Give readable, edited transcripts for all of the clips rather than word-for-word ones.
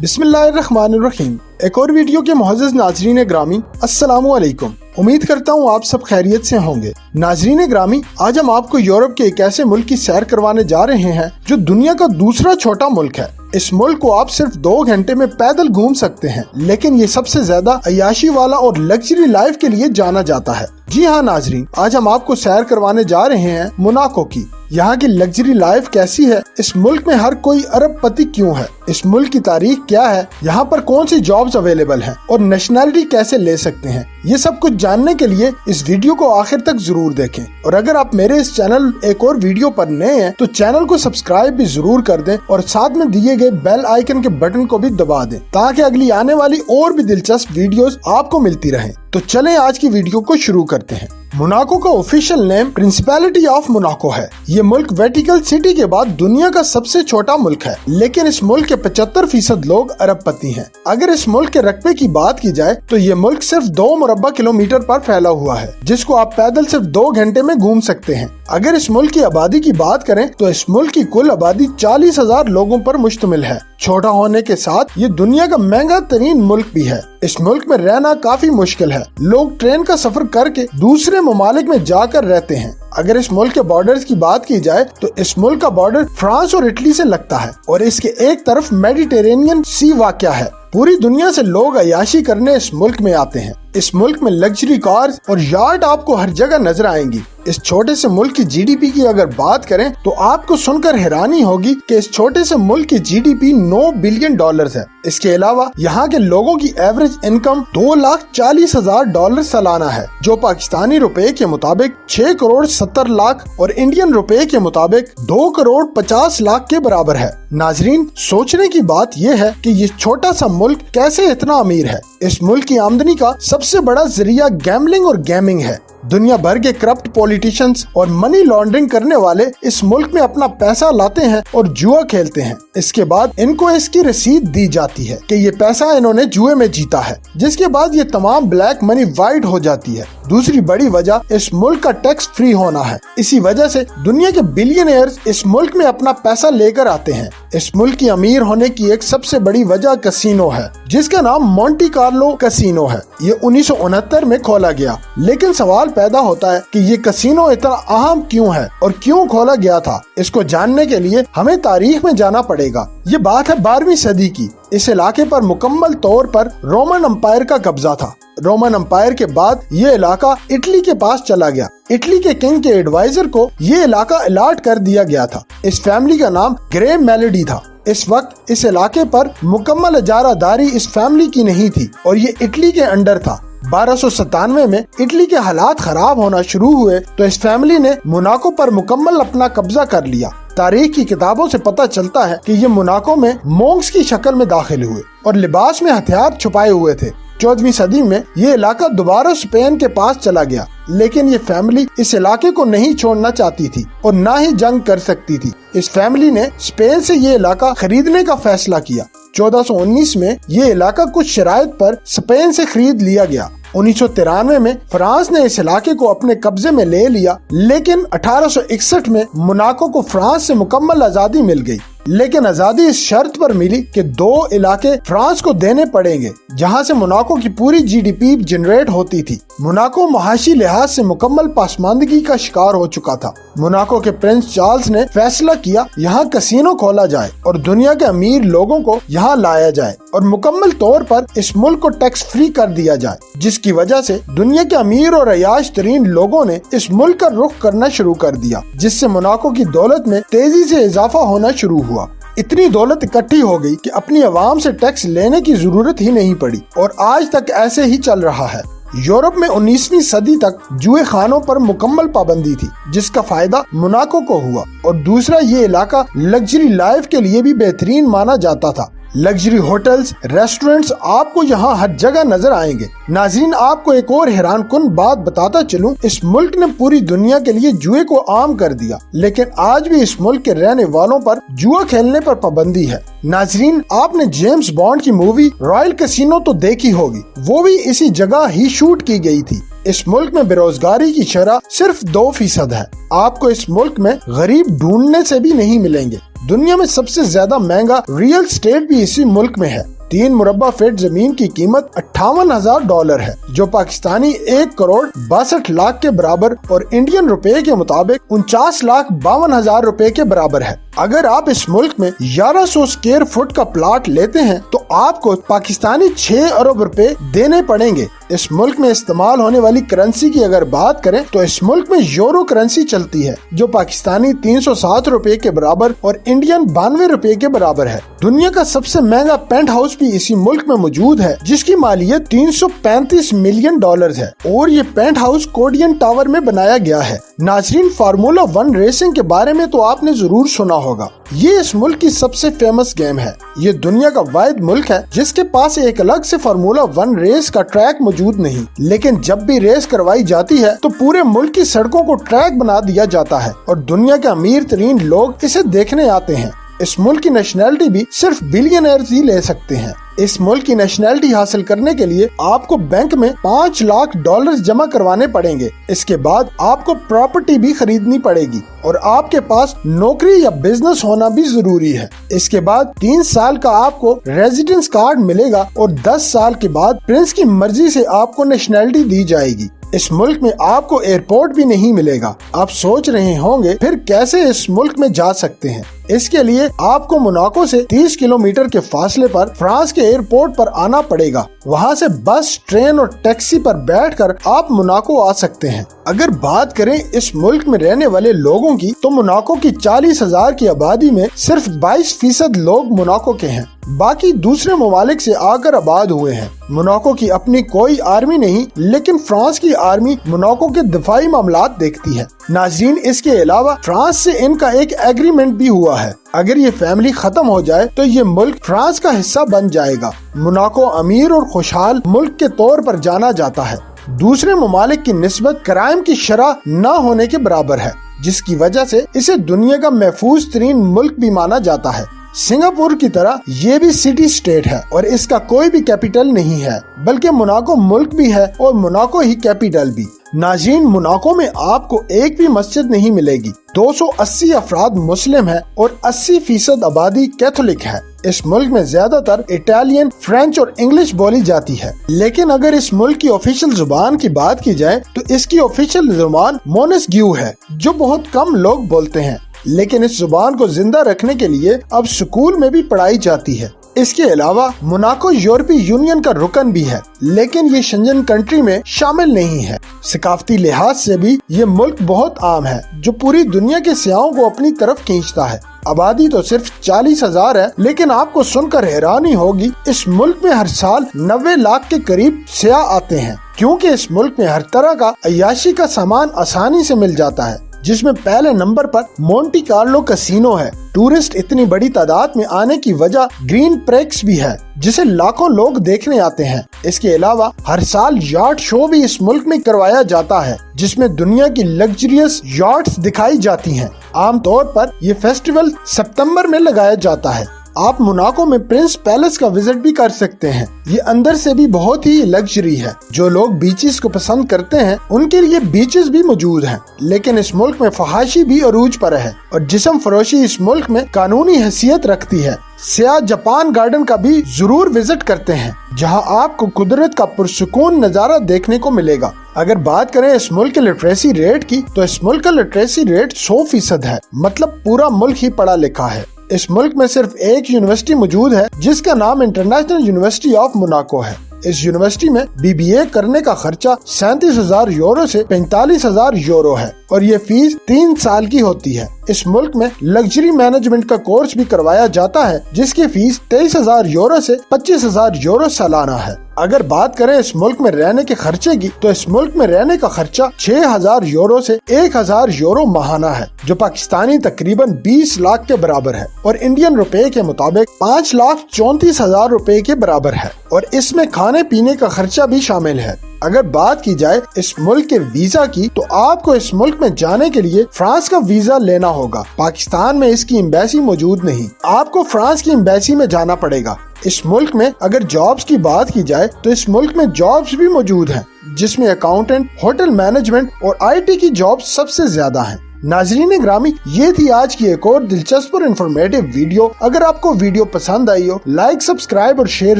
बिस्मिल्लाहिर्रहमानिर्रहीम। एक और वीडियो के मुअज़्ज़ज़ नाज़रीन ग्रामी, अस्सलामु अलैकुम। उम्मीद करता हूँ आप सब खैरियत से होंगे। नाज़रीन ग्रामी, आज हम आपको यूरोप के एक ऐसे मुल्क की सैर करवाने जा रहे हैं जो दुनिया का दूसरा छोटा मुल्क है। इस मुल्क को आप सिर्फ 2 घंटे में पैदल घूम सकते हैं, लेकिन ये सबसे ज्यादा अय्याशी वाला और लग्जरी लाइफ के लिए जाना जाता है। जी हाँ नाज़रीन, आज हम आपको सैर करवाने जा रहे हैं मोनाको की। यहाँ की लग्जरी लाइफ कैसी है, इस मुल्क में हर कोई अरबपति क्यों है, इस मुल्क की तारीख क्या है, यहाँ पर कौन सी जॉब्स अवेलेबल हैं और नेशनैलिटी कैसे ले सकते हैं, ये सब कुछ जानने के लिए इस वीडियो को आखिर तक जरूर देखें। और अगर आप मेरे इस चैनल एक और वीडियो पर नए हैं तो चैनल को सब्सक्राइब भी जरूर कर दें और साथ में दिए गए बेल आइकन के बटन को भी दबा दें ताकि अगली आने वाली और भी दिलचस्प वीडियोस आपको मिलती रहें। तो चलें आज की वीडियो को शुरू करते हैं। मोनाको का official name principality of Monaco है। ये मुल्क वेटिकन सिटी के बाद दुनिया का सबसे छोटा मुल्क है, लेकिन इस मुल्क के 75% लोग अरबपति हैं। अगर इस मुल्क के रकबे की बात की जाए तो ये मुल्क सिर्फ 2 मुरब्बा किलोमीटर पर फैला हुआ है, जिसको आप पैदल सिर्फ 2 घंटे में घूम सकते हैं। अगर इस मुल्क की आबादी की बात करें तो इस मुल्क की कुल आबादी 40,000 लोगों पर मुश्तमिल है। छोटा होने के साथ ये दुनिया का महंगा तरीन मुल्क भी है। इस मुल्क में रहना काफी मुश्किल है। लोग ट्रेन का सफर करके दूसरे ममालिक में जाकर रहते हैं। अगर इस मुल्क के बॉर्डर्स की बात की जाए तो इस मुल्क का बॉर्डर फ्रांस और इटली से लगता है और इसके एक तरफ मेडिटेरेनियन सी वाक़या है। पूरी दुनिया से लोग अय्याशी करने इस मुल्क में आते हैं। इस मुल्क में लग्जरी कार्स और यार्ड आपको हर जगह नजर आएंगी। इस छोटे से मुल्क की जीडीपी की अगर बात करें तो आपको सुनकर हैरानी होगी कि इस छोटे से मुल्क की जीडीपी $9 बिलियन है। इसके अलावा यहाँ के लोगों की एवरेज इनकम $2,40,000 सालाना है, जो पाकिस्तानी रुपए के मुताबिक 6 करोड़ 70 लाख और इंडियन रुपए के मुताबिक 2 करोड़ 50 लाख के बराबर है। नाजरीन, सोचने की बात यह है कि ये छोटा सा मुल्क कैसे इतना अमीर है। इस मुल्क की आमदनी का सबसे बड़ा जरिया गैम्बलिंग और गेमिंग है। दुनिया भर के करप्ट पॉलिटिशियंस और मनी लॉन्ड्रिंग करने वाले इस मुल्क में अपना पैसा लाते हैं और जुआ खेलते हैं। इसके बाद इनको इसकी रसीद दी जाती है कि ये पैसा इन्होंने जुए में जीता है, जिसके बाद ये तमाम ब्लैक मनी वाइट हो जाती है। दूसरी बड़ी वजह इस मुल्क का टैक्स फ्री होना है। इसी वजह से दुनिया के बिलियनियर्स इस मुल्क में अपना पैसा लेकर आते हैं। इस मुल्क की अमीर होने की एक सबसे बड़ी वजह कसिनो है, जिसका नाम मोंटी कार्लो कसिनो है। ये 1969 में खोला गया, लेकिन सवाल पैदा होता है कि ये कसिनो इतना अहम क्यों है और क्यों खोला गया था। इसको जानने के लिए हमें तारीख में जाना पड़ेगा। ये बात है 12वीं सदी की। इस इलाके पर मुकम्मल तौर पर रोमन अम्पायर का कब्जा था। रोमन अम्पायर के बाद ये इलाका इटली के पास चला गया। इटली के किंग के एडवाइजर को ये इलाका अलाट कर दिया गया था। इस फैमिली का नाम ग्रे मेलोडी था। इस वक्त इस इलाके पर मुकम्मल इजारादारी इस फैमिली की नहीं थी और ये इटली के अंडर था। 1297 में इटली के हालात खराब होना शुरू हुए तो इस फैमिली ने मोनाको पर मुकम्मल अपना कब्जा कर लिया। तारीख की किताबों से पता चलता है कि ये मोनाको में मोंक्स की शक्ल में दाखिल हुए और लिबास में हथियार छुपाए हुए थे। 14वीं सदी में ये इलाका दोबारा स्पेन के पास चला गया, लेकिन ये फैमिली इस इलाके को नहीं छोड़ना चाहती थी और ना ही जंग कर सकती थी। इस फैमिली ने स्पेन से ये इलाका खरीदने का फैसला किया। 1419 में ये इलाका कुछ शराइत पर स्पेन से खरीद लिया गया। 1993 में फ्रांस ने इस इलाके को अपने कब्जे में ले लिया, लेकिन 1861 में मोनाको को फ्रांस से मुकम्मल आजादी मिल गई। लेकिन आजादी इस शर्त पर मिली कि 2 इलाके फ्रांस को देने पड़ेंगे, जहां से मोनाको की पूरी जीडीपी जनरेट होती थी। मोनाको मुआशी लिहाज से मुकम्मल पासमानदगी का शिकार हो चुका था। मोनाको के प्रिंस चार्ल्स ने फैसला किया यहाँ कसिनो खोला जाए और दुनिया के अमीर लोगों को यहाँ लाया जाए और मुकम्मल तौर पर इस मुल्क को टैक्स फ्री कर दिया जाए, जिसकी वजह से दुनिया के अमीर और अयाश तरीन लोगों ने इस मुल्क का रुख करना शुरू कर दिया, जिससे मोनाको की दौलत में तेजी से इजाफा होना शुरू हुआ। इतनी दौलत इकट्ठी हो गई कि अपनी आवाम से टैक्स लेने की जरूरत ही नहीं पड़ी और आज तक ऐसे ही चल रहा है। यूरोप में 19वीं सदी तक जुए खानों पर मुकम्मल पाबंदी थी, जिसका फायदा मोनाको को हुआ और दूसरा ये इलाका लग्जरी लाइफ के लिए भी बेहतरीन माना जाता था। लग्जरी होटल्स, रेस्टोरेंट्स आपको यहाँ हर जगह नजर आएंगे। नाज़रीन, आपको एक और हैरान कुन बात बताता चलूं, इस मुल्क ने पूरी दुनिया के लिए जुए को आम कर दिया, लेकिन आज भी इस मुल्क के रहने वालों पर जुआ खेलने पर पाबंदी है। नाज़रीन, आपने जेम्स बॉन्ड की मूवी रॉयल कैसीनो तो देखी होगी, वो भी इसी जगह ही शूट की गई थी। इस मुल्क में बेरोजगारी की शरह सिर्फ 2% है। आपको इस मुल्क में गरीब ढूंढने से भी नहीं मिलेंगे। दुनिया में सबसे ज्यादा महंगा रियल एस्टेट भी इसी मुल्क में है। 3 मुरब्बा फीट जमीन की कीमत $58,000 है, जो पाकिस्तानी 1,62,00,000 के बराबर और इंडियन रुपए के मुताबिक 49,52,000 रुपए के बराबर है। अगर आप इस मुल्क में 1100 स्क्वायर फुट का प्लाट लेते हैं तो आपको पाकिस्तानी 6 अरब रुपए देने पड़ेंगे। इस मुल्क में इस्तेमाल होने वाली करेंसी की अगर बात करें तो इस मुल्क में यूरो करेंसी चलती है, जो पाकिस्तानी 307 रुपए के बराबर और इंडियन 92 रुपए के बराबर है। दुनिया का सबसे महंगा पेंट हाउस भी इसी मुल्क में मौजूद है, जिसकी मालियत $335 मिलियन है और ये पेंट हाउस कोडियन टावर में बनाया गया है। नाजरीन, फार्मूला 1 रेसिंग के बारे में तो आपने जरूर सुना होगा। ये इस मुल्क की सबसे फेमस गेम है। ये दुनिया का वाहिद मुल्क है जिसके पास एक अलग से फार्मूला 1 रेस का ट्रैक मौजूद नहीं, लेकिन जब भी रेस करवाई जाती है तो पूरे मुल्क की सड़कों को ट्रैक बना दिया जाता है और दुनिया के अमीर तरीन लोग इसे देखने आते हैं। इस मुल्क की नेशनैलिटी भी सिर्फ बिलियनर्स ही ले सकते हैं। इस मुल्क की नेशनैलिटी हासिल करने के लिए आपको बैंक में $5 लाख जमा करवाने पड़ेंगे। इसके बाद आपको प्रॉपर्टी भी खरीदनी पड़ेगी और आपके पास नौकरी या बिजनेस होना भी जरूरी है। इसके बाद 3 साल का आपको रेजिडेंस कार्ड मिलेगा और 10 साल के बाद प्रिंस की मर्जी से आपको नेशनैलिटी दी जाएगी। इस मुल्क में आपको एयरपोर्ट भी नहीं मिलेगा। आप सोच रहे होंगे फिर कैसे इस मुल्क में जा सकते हैं। इसके लिए आपको मोनाको से 30 किलोमीटर के फासले पर फ्रांस के एयरपोर्ट पर आना पड़ेगा। वहां से बस, ट्रेन और टैक्सी पर बैठकर आप मोनाको आ सकते हैं। अगर बात करें इस मुल्क में रहने वाले लोगों की तो मोनाको की 40,000 की आबादी में सिर्फ 22% लोग मोनाको के हैं, बाकी दूसरे ममालिक से आकर आबाद हुए हैं। मोनाको की अपनी कोई आर्मी नहीं, लेकिन फ्रांस की आर्मी मोनाको के दिफाई मामलात देखती है। नाजरीन, इसके अलावा फ्रांस से इनका एक एग्रीमेंट भी हुआ है। अगर ये फैमिली खत्म हो जाए तो ये मुल्क फ्रांस का हिस्सा बन जाएगा। मोनाको अमीर और खुशहाल मुल्क के तौर पर जाना जाता है। दूसरे ममालिक की निस्बत क्राइम की शरह न होने के बराबर है, जिसकी वजह से इसे दुनिया का महफूज तरीन मुल्क भी माना जाता है। सिंगापुर की तरह ये भी सिटी स्टेट है और इसका कोई भी कैपिटल नहीं है, बल्कि मोनाको मुल्क भी है और मोनाको ही कैपिटल भी। नाज़रीन, मोनाको में आपको एक भी मस्जिद नहीं मिलेगी। 280 अफराद मुस्लिम है और 80% आबादी कैथोलिक है। इस मुल्क में ज्यादातर इटालियन, फ्रेंच और इंग्लिश बोली जाती है। लेकिन अगर इस मुल्क की ऑफिशियल जुबान की बात की जाए तो इसकी ऑफिशियल जुबान मोनेस्क्यू है, जो बहुत कम लोग बोलते हैं। लेकिन इस जुबान को जिंदा रखने के लिए अब स्कूल में भी पढ़ाई जाती है। इसके अलावा मोनाको यूरोपीय यूनियन का रुकन भी है, लेकिन ये शेंजन कंट्री में शामिल नहीं है। सकाफती लिहाज से भी ये मुल्क बहुत आम है, जो पूरी दुनिया के सियाहों को अपनी तरफ खींचता है। आबादी तो सिर्फ 40,000 है, लेकिन आपको सुनकर हैरानी होगी, इस मुल्क में हर साल 90 लाख के करीब सियाह आते हैं, क्योंकि इस मुल्क में हर तरह का अय्याशी का सामान आसानी से मिल जाता है, जिसमें पहले नंबर पर मोंटी कार्लो कैसीनो है। टूरिस्ट इतनी बड़ी तादाद में आने की वजह ग्रीन प्रेक्स भी है, जिसे लाखों लोग देखने आते हैं। इसके अलावा हर साल यार्ड शो भी इस मुल्क में करवाया जाता है, जिसमें दुनिया की लग्जरियस यार्ड्स दिखाई जाती हैं। आमतौर पर ये फेस्टिवल सितंबर में लगाया जाता है। आप मोनाको में प्रिंस पैलेस का विजिट भी कर सकते हैं। ये अंदर से भी बहुत ही लग्जरी है। जो लोग बीचेस को पसंद करते हैं उनके लिए बीचेस भी मौजूद हैं। लेकिन इस मुल्क में फहाशी भी अरूज पर है और जिस्म फरोशी इस मुल्क में कानूनी हैसियत रखती है। सियाह जापान गार्डन का भी जरूर विजिट करते हैं, जहां आपको कुदरत का पुरसुकून नजारा देखने को मिलेगा। अगर बात करें इस मुल्क के लिटरेसी रेट की, तो इस मुल्क का लिटरेसी रेट 100% है, मतलब पूरा मुल्क ही पढ़ा लिखा है। इस मुल्क में सिर्फ एक यूनिवर्सिटी मौजूद है, जिसका नाम इंटरनेशनल यूनिवर्सिटी ऑफ मोनाको है। इस यूनिवर्सिटी में BBA करने का खर्चा 37,000 यूरो से 45,000 यूरो है और ये फीस 3 साल की होती है। इस मुल्क में लग्जरी मैनेजमेंट का कोर्स भी करवाया जाता है, जिसकी फीस 23,000 यूरो से 25,000 यूरो सालाना है। अगर बात करें इस मुल्क में रहने के खर्चे की, तो इस मुल्क में रहने का खर्चा 6,000 यूरो से 1,000 यूरो माहाना है, जो पाकिस्तानी तकरीबन 20 लाख के बराबर है और इंडियन रुपए के मुताबिक 5,34,000 रुपए के बराबर है। और इसमें खाने पीने का खर्चा भी शामिल है। अगर बात की जाए इस मुल्क के वीजा की, तो आपको इस मुल्क में जाने के लिए फ्रांस का वीजा लेना होगा। पाकिस्तान में इसकी एम्बेसी मौजूद नहीं, आपको फ्रांस की एम्बेसी में जाना पड़ेगा। इस मुल्क में अगर जॉब्स की बात की जाए, तो इस मुल्क में जॉब्स भी मौजूद हैं, जिसमें अकाउंटेंट, होटल मैनेजमेंट और IT की जॉब्स सबसे ज्यादा हैं। नाजरीन ग्रामी, ये थी आज की एक और दिलचस्प और इन्फॉर्मेटिव वीडियो। अगर आपको वीडियो पसंद आई हो, लाइक, सब्सक्राइब और शेयर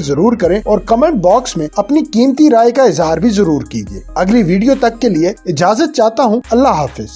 जरूर करें और कमेंट बॉक्स में अपनी कीमती राय का इजहार भी जरूर कीजिए। अगली वीडियो तक के लिए इजाजत चाहता हूँ। अल्लाह हाफिज।